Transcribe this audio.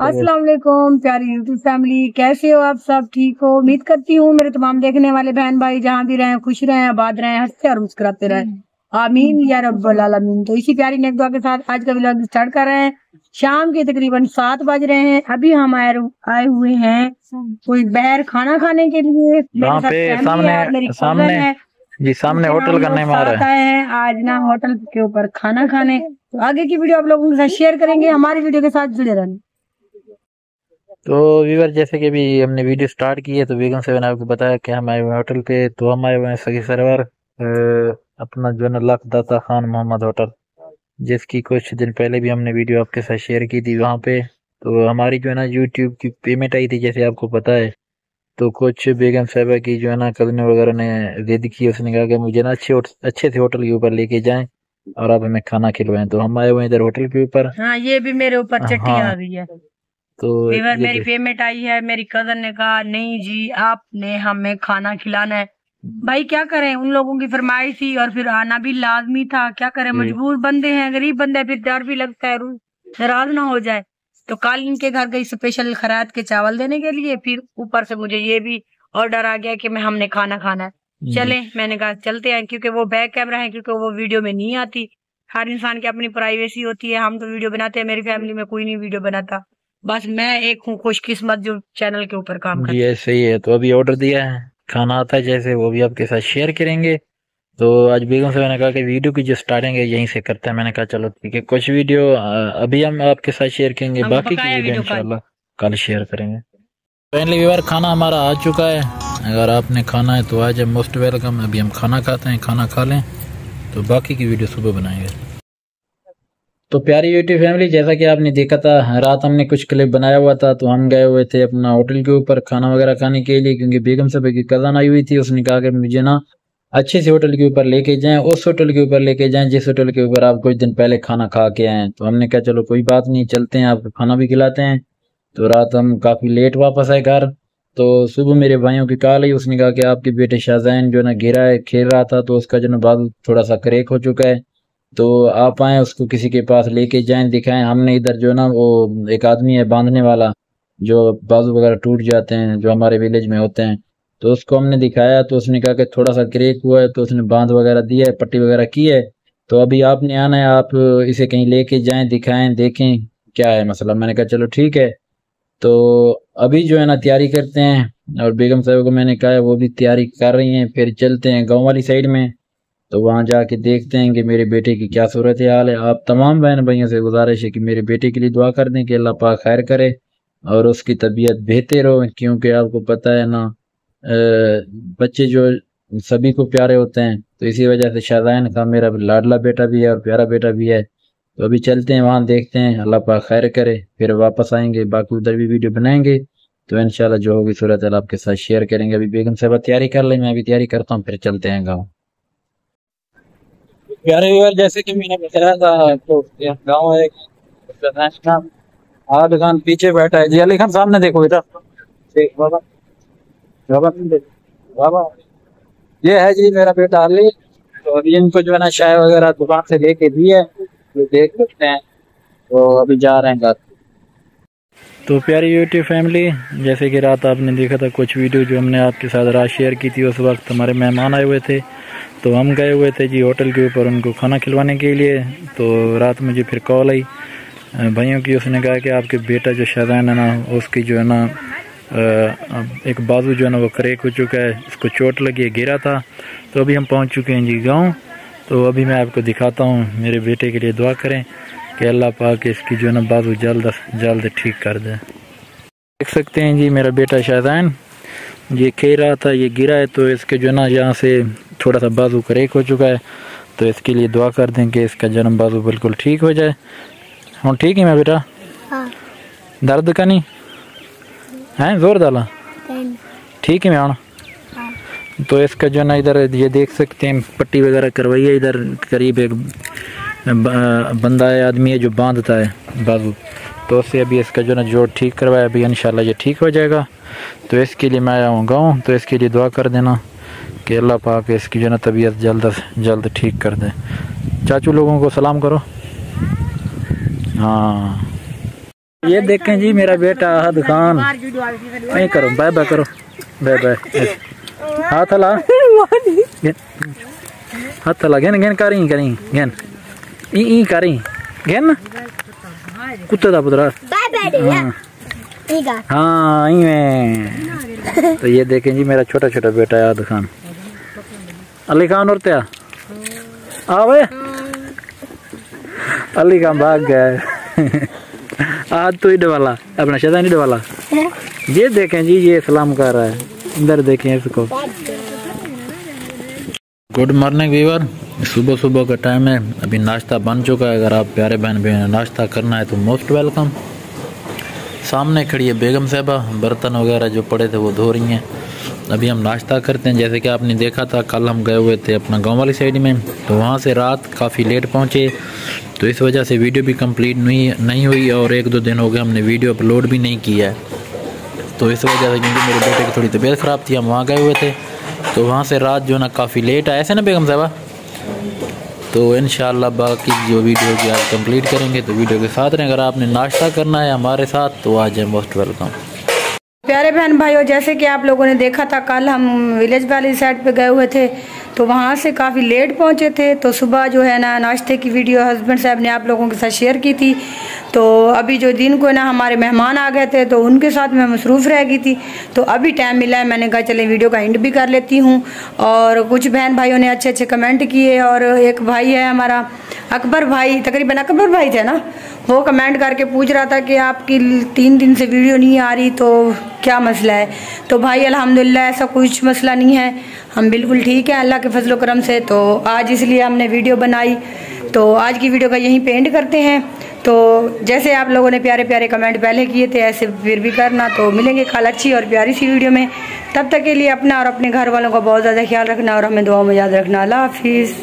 अस्सलाम वालेकुम प्यारी यूट्यूब फैमिली, कैसे हो आप सब? ठीक हो? उम्मीद करती हूँ मेरे तमाम देखने वाले बहन भाई जहाँ भी रहें खुश रहें, आबाद रहें, हंसते और मुस्कुराते रहें। आमीन या रब्बल आलमीन। तो इसी प्यारी नेक दुआ के साथ आज का व्लॉग स्टार्ट कर रहे हैं। शाम के तकरीबन 7 बज रहे हैं। अभी हम आए हुए हैं कोई बहर खाना खाने के लिए। मेरे साथ फैमिली है, मेरी कजन है जी, सामने होटल का नेम आ रहा है। आज ना होटल के ऊपर खाना खाने। तो आगे की वीडियो आप लोगों के साथ शेयर करेंगे, हमारी वीडियो के साथ जुड़े रहना। तो व्यूअर, जैसे कि अभी हमने वीडियो स्टार्ट की है तो बेगम से मैंने आपको बताया कि हम आए हुए हैं होटल पे। तो हम आए हुए हैं सगी सरवर अपना जो है ना लख दाता खान मोहम्मद होटल, जिसकी कुछ दिन पहले भी हमने वीडियो आपके साथ शेयर की थी वहाँ पे। तो हमारी जो है ना यूट्यूब की पेमेंट आई थी, जैसे आपको पता है। तो कुछ बेगम साहबा की जो है ना कज़न वगैरह ने जिद की, उसने कहा कि मुझे ना अच्छे से होटल के ऊपर लेके जाएं और आप हमें खाना खिलवाएं। तो हम आए हुए हैं इधर होटल के ऊपर। हाँ, ये भी मेरे ऊपर चट्टी आ गई है। तो मेरी पेमेंट आई है। मेरी कजन ने कहा नहीं जी, आपने हमें खाना खिलाना है। भाई क्या करें, उन लोगों की फरमाइश थी और फिर आना भी लाजमी था। क्या करें, मजबूर बंदे हैं, गरीब बंदे हैं, फिर डर भी लगता है नाराज ना हो जाए। तो कल इनके घर गई स्पेशल खैरात के चावल देने के लिए, फिर ऊपर से मुझे ये भी ऑर्डर आ गया कि हमने खाना खाना है। चले, मैंने कहा चलते हैं, क्योंकि वो बैक कैमरा है, क्योंकि वो वीडियो में नहीं आती। हर इंसान की अपनी प्राइवेसी होती है। हम तो वीडियो बनाते हैं, मेरी फैमिली में कोई नहीं वीडियो बनाता, बस मैं एक हूँ खुशकिस्मत जो चैनल के ऊपर काम करती है। जी सही है। तो अभी ऑर्डर दिया है, खाना आता है जैसे वो भी आपके साथ शेयर करेंगे। तो आज बेगम से मैंने कहा कि वीडियो की जो स्टार्टिंग है यहीं से करते हैं। मैंने कहा चलो ठीक है, कुछ वीडियो अभी हम आपके साथ शेयर करेंगे, बाकी की वीडियो इंशाल्लाह कल शेयर करेंगे। फाइनली व्यूअर, खाना हमारा आ चुका है। अगर आपने खाना है तो आज मोस्ट वेलकम। अभी हम खाना खाते हैं, खाना खा लें तो बाकी की वीडियो सुबह बनाएंगे। तो प्यारी यूट्यूब फैमिली, जैसा कि आपने देखा था रात हमने कुछ क्लिप बनाया हुआ था, तो हम गए हुए थे अपना होटल के ऊपर खाना वगैरह खाने के लिए, क्योंकि बेगम साहब की कज़न आई हुई थी। उसने कहा कि मुझे ना अच्छे से होटल के ऊपर लेके जाएं, उस होटल के ऊपर लेके जाएं जिस होटल के ऊपर आप कुछ दिन पहले खाना खा के आए। तो हमने कहा चलो कोई बात नहीं, चलते हैं, आपको खाना भी खिलाते हैं। तो रात हम काफ़ी लेट वापस आए घर। तो सुबह मेरे भाइयों की कॉल आई, उसने कहा कि आपके बेटे शाहजैन जो है ना गिरा है, खेल रहा था, तो उसका जो ना बाजू थोड़ा सा क्रैक हो चुका है। तो आप आए, उसको किसी के पास लेके जाएं, दिखाएं। हमने इधर जो है ना वो एक आदमी है बांधने वाला, जो बाजू वगैरह टूट जाते हैं जो हमारे विलेज में होते हैं, तो उसको हमने दिखाया। तो उसने कहा कि थोड़ा सा क्रैक हुआ है, तो उसने बांध वगैरह दिया है, पट्टी वगैरह की है। तो अभी आपने आना है, आप इसे कहीं लेके जाएं, दिखाएं, देखें क्या है मसला। मैंने कहा चलो ठीक है। तो अभी जो है ना तैयारी करते हैं, और बेगम साहब को मैंने कहा है वो भी तैयारी कर रही हैं। फिर चलते हैं गाँव वाली साइड में, तो वहाँ जाके देखते हैं कि मेरे बेटे की क्या सूरत हाल है। आप तमाम बहन भाइयों से गुजारिश है कि मेरे बेटे के लिए दुआ कर दें कि अल्लाह पाक खैर करे और उसकी तबीयत बेहतर हो, क्योंकि आपको पता है ना बच्चे जो सभी को प्यारे होते हैं। तो इसी वजह से शाहजैन का मेरा लाडला बेटा भी है और प्यारा बेटा भी है। तो अभी चलते हैं वहाँ, देखते हैं, अल्लाह पाक खैर करे, फिर वापस आएंगे, बाकी उधर भी वीडियो बनाएंगे। तो इंशाल्लाह जो होगी सूरत हाल आपके साथ शेयर करेंगे। अभी बेगम साहब तैयारी कर लें, मैं भी तैयारी करता हूँ, फिर चलते हैं गाँव। प्यारे व्यूअर, जैसे कि मैंने बताया था, तो गाँव है आदिल खान पीछे बैठा है। जी अली खान सामने देखो इधर, देख बाबा, बाबा बाबा, ये है जी मेरा बेटा अली। तो अभी इनको जो है ना चाय वगैरह दुकान से लेके दी है, ये देख सकते हैं। तो अभी जा रहे हैं घर। तो प्यारी यूट्यूब फैमिली, जैसे कि रात आपने देखा था कुछ वीडियो जो हमने आपके साथ रात शेयर की थी, उस वक्त हमारे मेहमान आए हुए थे। तो हम गए हुए थे जी होटल के ऊपर उनको खाना खिलवाने के लिए। तो रात मुझे फिर कॉल आई भाइयों की, उसने कहा कि आपके बेटा जो शाहजैन है ना, उसकी जो है ना एक बाजू जो है ना वो क्रैक हो चुका है, उसको चोट लगी है, गिरा था। तो अभी हम पहुंच चुके हैं जी गांव। तो अभी मैं आपको दिखाता हूं, मेरे बेटे के लिए दुआ करें कि अल्लाह पाक इसकी जो है ना बाजू जल्द जल्द ठीक कर दे। देख सकते हैं जी मेरा बेटा शाहजैन, ये खेल रहा था, ये गिरा है, तो इसके जो है ना यहाँ से थोड़ा सा बाजू क्रैक हो चुका है। तो इसके लिए दुआ कर दें कि इसका जन्म बाजू बिल्कुल ठीक हो जाए। हाँ ठीक है मैं बेटा, हाँ। दर्द का नहीं है, जोर डाला ठीक है मैं हाँ। तो इसका जो ना इधर ये देख सकते हैं पट्टी वगैरह करवाई है। इधर करीब एक बंदा है, आदमी है जो बांधता है बाजू, तो उससे अभी इसका जो ना जोड़ ठीक करवाया। अभी इंशाल्लाह ये ठीक हो जाएगा। तो इसके लिए मैं आया हूँ गाँव, तो इसके लिए दुआ कर देना कि अल्लाह पाक इसकी जो ना तबीयत जल्द से जल्द ठीक कर दे। चाचू लोगों को सलाम करो। हाँ ये देखें जी मेरा बेटा दुकान नहीं करो, बाय बाय करो, बाय बाय। हाथ हला, हाथ हला, गेन गेन करी करी गेन ई करी गेन कुत्ते दा पुत्रा। हाँ ई में। तो ये देखें जी मेरा छोटा छोटा बेटा है दुकान। अली खान और त्या आवे, अली खान भाग गया। आज तो ईद वाला अपना शैतान ईद वाला। ये देखें जी ये सलाम कर रहा है, इधर देखें इसको। गुड मॉर्निंग व्यूअर, सुबह सुबह का टाइम है, अभी नाश्ता बन चुका है। अगर आप प्यारे बहन बहन नाश्ता करना है तो मोस्ट वेलकम। सामने खड़ी है बेगम साहबा, बर्तन वगैरह जो पड़े थे वो धो रही हैं। अभी हम नाश्ता करते हैं। जैसे कि आपने देखा था कल हम गए हुए थे अपना गांव वाली साइड में, तो वहाँ से रात काफ़ी लेट पहुँचे, तो इस वजह से वीडियो भी कंप्लीट नहीं हुई और 1-2 दिन हो गए हमने वीडियो अपलोड भी नहीं किया है। तो इस वजह से क्योंकि मेरे बेटे की थोड़ी तबीयत ख़राब थी, हम वहाँ गए हुए थे, तो वहाँ से रात जो ना काफ़ी लेट आए ऐसे ना बेगम साहबा। तो इंशाल्लाह बाकी जो वीडियो की आप कंप्लीट करेंगे, तो वीडियो के साथ रहें। अगर आपने नाश्ता करना है हमारे साथ तो आ जाए, मोस्ट वेलकम। प्यारे बहन भाइयों, जैसे कि आप लोगों ने देखा था कल हम विलेज वाली साइड पे गए हुए थे, तो वहाँ से काफ़ी लेट पहुँचे थे। तो सुबह जो है ना नाश्ते की वीडियो हस्बैंड साहब ने आप लोगों के साथ शेयर की थी। तो अभी जो दिन को ना हमारे मेहमान आ गए थे, तो उनके साथ मैं मसरूफ़ रह गई थी। तो अभी टाइम मिला है, मैंने कहा चले वीडियो का एंड भी कर लेती हूँ। और कुछ बहन भाइयों ने अच्छे अच्छे कमेंट किए, और एक भाई है हमारा अकबर भाई, तकरीबन अकबर भाई थे ना, वो कमेंट करके पूछ रहा था कि आपकी 3 दिन से वीडियो नहीं आ रही, तो क्या मसला है। तो भाई अल्हम्दुलिल्लाह ऐसा कुछ मसला नहीं है, हम बिल्कुल ठीक है अल्लाह के फजल करम से। तो आज इसलिए हमने वीडियो बनाई। तो आज की वीडियो का यहीं पे एंड करते हैं। तो जैसे आप लोगों ने प्यारे प्यारे कमेंट पहले किए थे ऐसे फिर भी करना। तो मिलेंगे कल अच्छी और प्यारी सी वीडियो में, तब तक के लिए अपना और अपने घर वालों का बहुत ज़्यादा ख्याल रखना और हमें दुआ में याद रखना। अल्लाह हाफिज़।